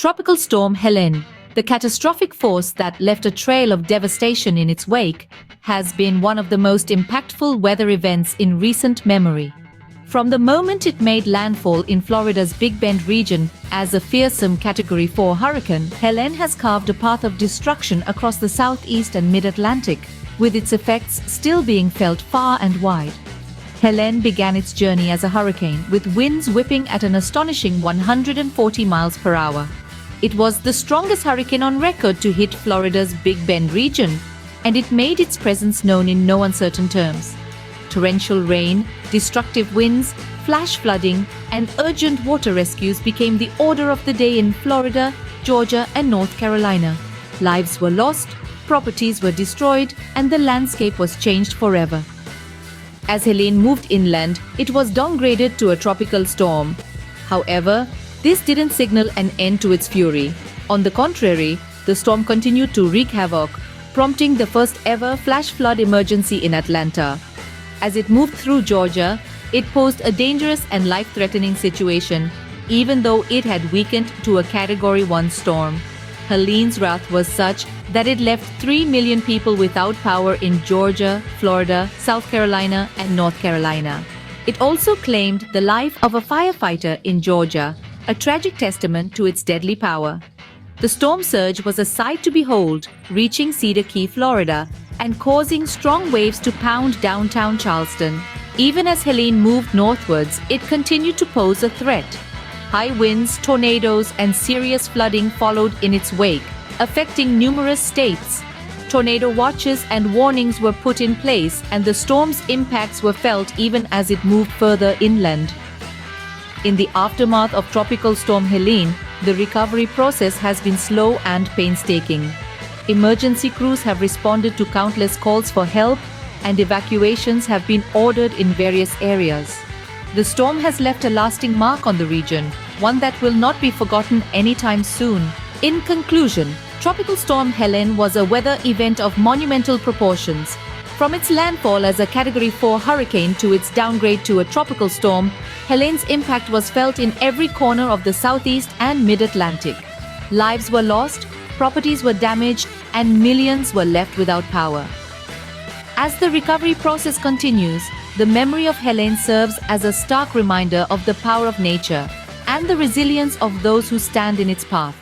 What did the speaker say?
Tropical storm Helene, the catastrophic force that left a trail of devastation in its wake, has been one of the most impactful weather events in recent memory. From the moment it made landfall in Florida's Big Bend region as a fearsome Category 4 hurricane, Helene has carved a path of destruction across the southeast and mid-Atlantic, with its effects still being felt far and wide. Helene began its journey as a hurricane, with winds whipping at an astonishing 140 miles per hour. It was the strongest hurricane on record to hit Florida's Big Bend region, and it made its presence known in no uncertain terms. Torrential rain, destructive winds, flash flooding, and urgent water rescues became the order of the day in Florida, Georgia, and North Carolina. Lives were lost, properties were destroyed, and the landscape was changed forever. As Helene moved inland, it was downgraded to a tropical storm. However, this didn't signal an end to its fury. On the contrary, the storm continued to wreak havoc, prompting the first ever flash flood emergency in Atlanta. As it moved through Georgia, it posed a dangerous and life-threatening situation, even though it had weakened to a Category 1 storm. Helene's wrath was such that it left 3 million people without power in Georgia, Florida, South Carolina, and North Carolina. It also claimed the life of a firefighter in Georgia, a tragic testament to its deadly power. The storm surge was a sight to behold, reaching Cedar Key, Florida, and causing strong waves to pound downtown Charleston. Even as Helene moved northwards, it continued to pose a threat. High winds, tornadoes, and serious flooding followed in its wake, affecting numerous states. Tornado watches and warnings were put in place, and the storm's impacts were felt even as it moved further inland. In the aftermath of Tropical Storm Helene, the recovery process has been slow and painstaking. Emergency crews have responded to countless calls for help, and evacuations have been ordered in various areas. The storm has left a lasting mark on the region, one that will not be forgotten anytime soon. In conclusion, Tropical Storm Helene was a weather event of monumental proportions. From its landfall as a Category 4 hurricane to its downgrade to a tropical storm, Helene's impact was felt in every corner of the southeast and mid-Atlantic. Lives were lost, properties were damaged, and millions were left without power. As the recovery process continues, the memory of Helene serves as a stark reminder of the power of nature and the resilience of those who stand in its path.